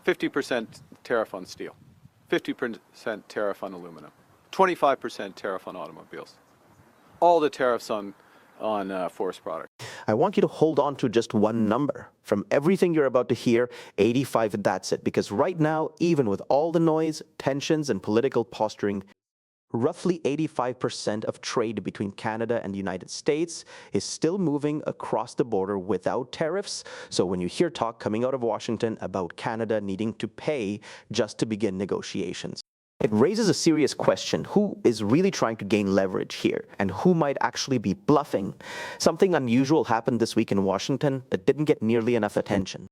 50% tariff on steel, 50% tariff on aluminum, 25% tariff on automobiles, all the tariffs on forest products. I want you to hold on to just one number. From everything you're about to hear, 85, that's it. Because right now, even with all the noise, tensions, and political posturing, roughly 85% of trade between Canada and the United States is still moving across the border without tariffs. So when you hear talk coming out of Washington about Canada needing to pay just to begin negotiations, it raises a serious question. Who is really trying to gain leverage here, and who might actually be bluffing? Something unusual happened this week in Washington that didn't get nearly enough attention.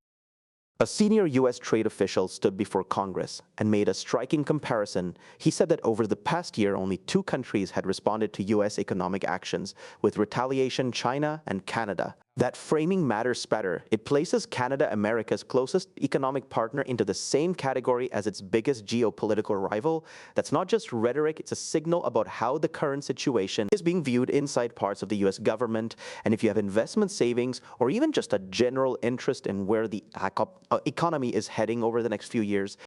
A senior U.S. trade official stood before Congress and made a striking comparison. He said that over the past year, only 2 countries had responded to U.S. economic actions, with retaliation China and Canada. That framing matters better. It places Canada, America's closest economic partner, into the same category as its biggest geopolitical rival. That's not just rhetoric, it's a signal about how the current situation is being viewed inside parts of the U.S. government. And if you have investment savings, or even just a general interest in where the economy is heading over the next few years,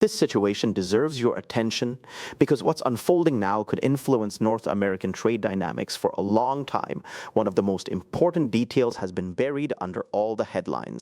this situation deserves your attention, because what's unfolding now could influence North American trade dynamics for a long time. One of the most important details has been buried under all the headlines.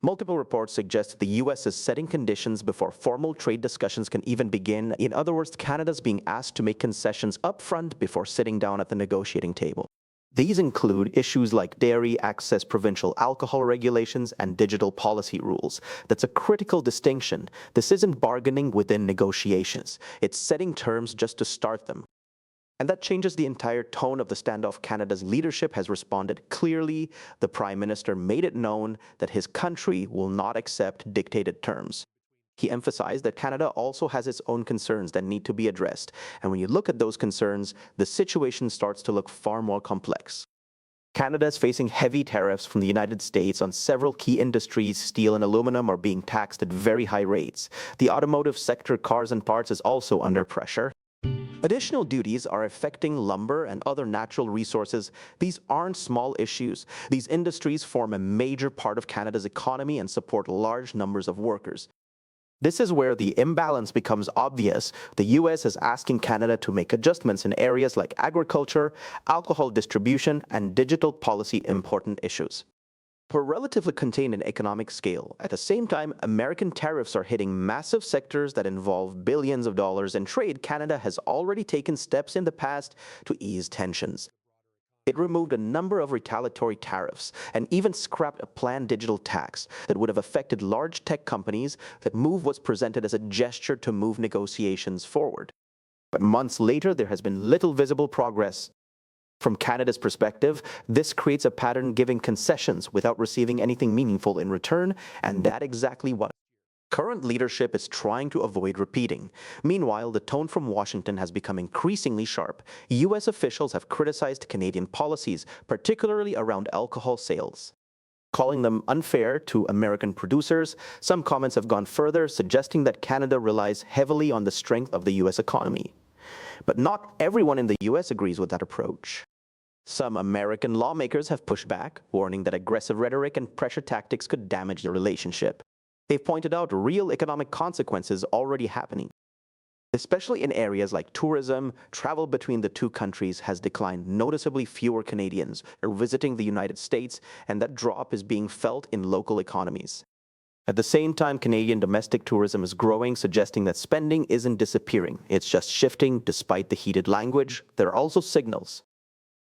Multiple reports suggest that the U.S. is setting conditions before formal trade discussions can even begin. In other words, Canada's being asked to make concessions upfront before sitting down at the negotiating table. These include issues like dairy access, provincial alcohol regulations, and digital policy rules. That's a critical distinction. This isn't bargaining within negotiations. It's setting terms just to start them. And that changes the entire tone of the standoff. Canada's leadership has responded clearly. The Prime Minister made it known that his country will not accept dictated terms. He emphasized that Canada also has its own concerns that need to be addressed. And when you look at those concerns, the situation starts to look far more complex. Canada is facing heavy tariffs from the United States on several key industries. Steel and aluminum are being taxed at very high rates. The automotive sector, cars and parts, is also under pressure. Additional duties are affecting lumber and other natural resources. These aren't small issues. These industries form a major part of Canada's economy and support large numbers of workers. This is where the imbalance becomes obvious. The U.S. is asking Canada to make adjustments in areas like agriculture, alcohol distribution, and digital policy, important issues. We're relatively contained in economic scale. At the same time, American tariffs are hitting massive sectors that involve billions of dollars in trade. Canada has already taken steps in the past to ease tensions. It removed a number of retaliatory tariffs and even scrapped a planned digital tax that would have affected large tech companies. That move was presented as a gesture to move negotiations forward. But months later, there has been little visible progress. From Canada's perspective, this creates a pattern, giving concessions without receiving anything meaningful in return, and that's exactly what current leadership is trying to avoid repeating. Meanwhile, the tone from Washington has become increasingly sharp. U.S. officials have criticized Canadian policies, particularly around alcohol sales, calling them unfair to American producers. Some comments have gone further, suggesting that Canada relies heavily on the strength of the U.S. economy. But not everyone in the U.S. agrees with that approach. Some American lawmakers have pushed back, warning that aggressive rhetoric and pressure tactics could damage the relationship. They've pointed out real economic consequences already happening. Especially in areas like tourism, travel between the 2 countries has declined. Noticeably fewer Canadians are visiting the United States, and that drop is being felt in local economies. At the same time, Canadian domestic tourism is growing, suggesting that spending isn't disappearing. It's just shifting. Despite the heated language, there are also signals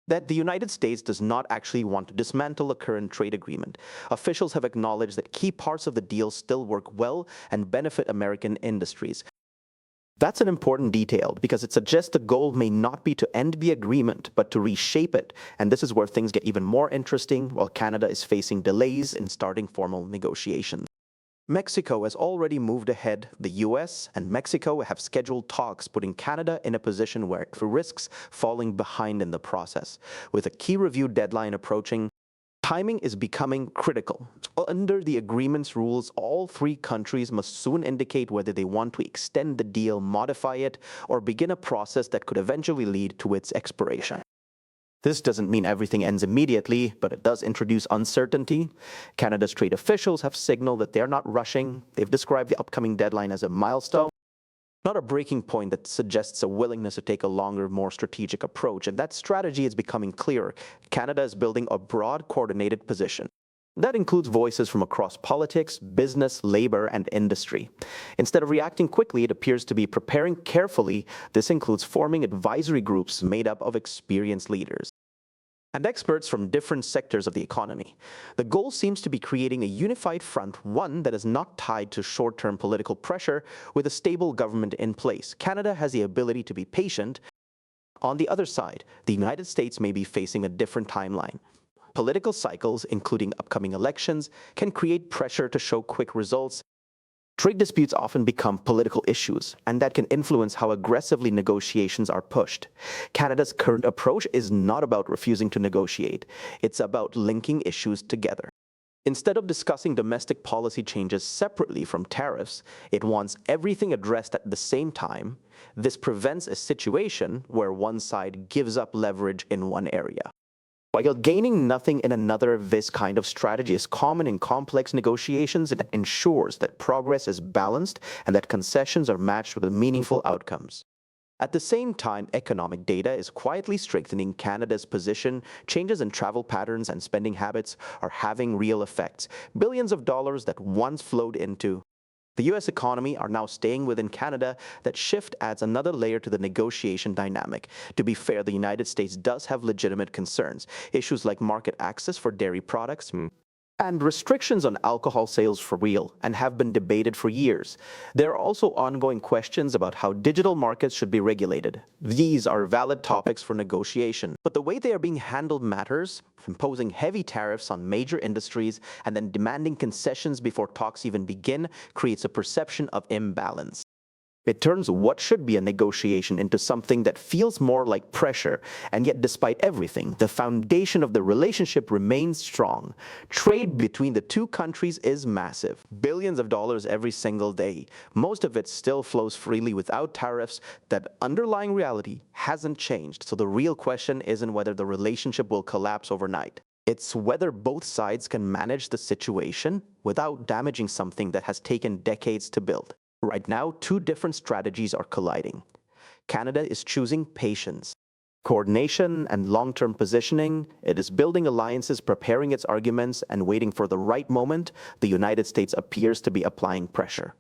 that the United States does not actually want to dismantle the current trade agreement. Officials have acknowledged that key parts of the deal still work well and benefit American industries. That's an important detail, because it suggests the goal may not be to end the agreement, but to reshape it. And this is where things get even more interesting, while Canada is facing delays in starting formal negotiations. Mexico has already moved ahead. The U.S. and Mexico have scheduled talks, putting Canada in a position where it risks falling behind in the process. With a key review deadline approaching, timing is becoming critical. Under the agreement's rules, all 3 countries must soon indicate whether they want to extend the deal, modify it, or begin a process that could eventually lead to its expiration. This doesn't mean everything ends immediately, but it does introduce uncertainty. Canada's trade officials have signaled that they're not rushing. They've described the upcoming deadline as a milestone, not a breaking point that suggests a willingness to take a longer, more strategic approach. And that strategy is becoming clearer. Canada is building a broad, coordinated position. That includes voices from across politics, business, labor, and industry. Instead of reacting quickly, it appears to be preparing carefully. This includes forming advisory groups made up of experienced leaders and experts from different sectors of the economy. The goal seems to be creating a unified front, one that is not tied to short-term political pressure with a stable government in place. Canada has the ability to be patient. On the other side, the United States may be facing a different timeline. Political cycles, including upcoming elections, can create pressure to show quick results. Trade disputes often become political issues, and that can influence how aggressively negotiations are pushed. Canada's current approach is not about refusing to negotiate. It's about linking issues together. Instead of discussing domestic policy changes separately from tariffs, it wants everything addressed at the same time. This prevents a situation where one side gives up leverage in one area. While gaining nothing in another, this kind of strategy is common in complex negotiations. It ensures that progress is balanced and that concessions are matched with meaningful outcomes. At the same time, economic data is quietly strengthening Canada's position. Changes in travel patterns and spending habits are having real effects. Billions of dollars that once flowed into the U.S. economy are now staying within Canada. That shift adds another layer to the negotiation dynamic. To be fair, the United States does have legitimate concerns. Issues like market access for dairy products and restrictions on alcohol sales for real and have been debated for years. There are also ongoing questions about how digital markets should be regulated. These are valid topics for negotiation, but the way they are being handled matters. Imposing heavy tariffs on major industries and then demanding concessions before talks even begin creates a perception of imbalance. It turns what should be a negotiation into something that feels more like pressure, and yet despite everything, the foundation of the relationship remains strong. Trade between the two countries is massive, billions of dollars every single day. Most of it still flows freely without tariffs. That underlying reality hasn't changed, so the real question isn't whether the relationship will collapse overnight. It's whether both sides can manage the situation without damaging something that has taken decades to build. Right now, two different strategies are colliding. Canada is choosing patience, coordination, and long-term positioning. It is building alliances, preparing its arguments, and waiting for the right moment. The United States appears to be applying pressure,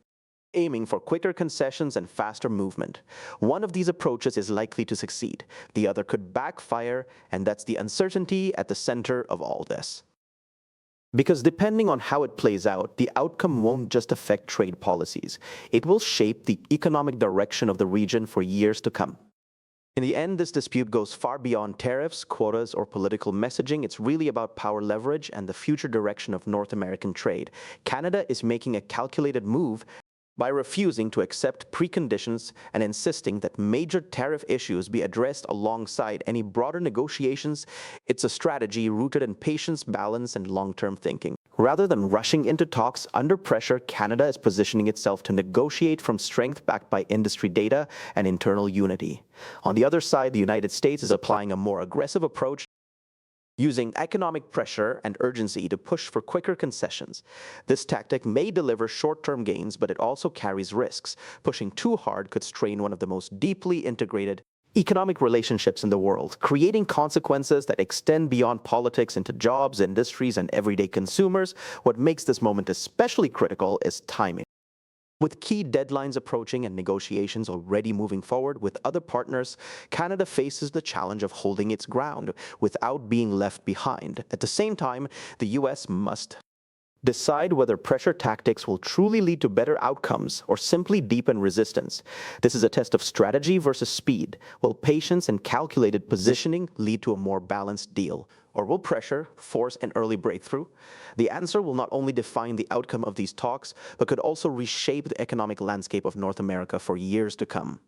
aiming for quicker concessions and faster movement. One of these approaches is likely to succeed. The other could backfire, and that's the uncertainty at the center of all this. Because depending on how it plays out, the outcome won't just affect trade policies. It will shape the economic direction of the region for years to come. In the end, this dispute goes far beyond tariffs, quotas, or political messaging. It's really about power leverage and the future direction of North American trade. Canada is making a calculated move by refusing to accept preconditions and insisting that major tariff issues be addressed alongside any broader negotiations. It's a strategy rooted in patience, balance, and long-term thinking. Rather than rushing into talks under pressure, Canada is positioning itself to negotiate from strength backed by industry data and internal unity. On the other side, the United States is applying a more aggressive approach, using economic pressure and urgency to push for quicker concessions. This tactic may deliver short-term gains, but it also carries risks. Pushing too hard could strain one of the most deeply integrated economic relationships in the world, creating consequences that extend beyond politics into jobs, industries, and everyday consumers. What makes this moment especially critical is timing. With key deadlines approaching and negotiations already moving forward with other partners, Canada faces the challenge of holding its ground without being left behind. At the same time, the U.S. must decide whether pressure tactics will truly lead to better outcomes or simply deepen resistance. This is a test of strategy versus speed. Will patience and calculated positioning lead to a more balanced deal? Or will pressure force an early breakthrough? The answer will not only define the outcome of these talks, but could also reshape the economic landscape of North America for years to come.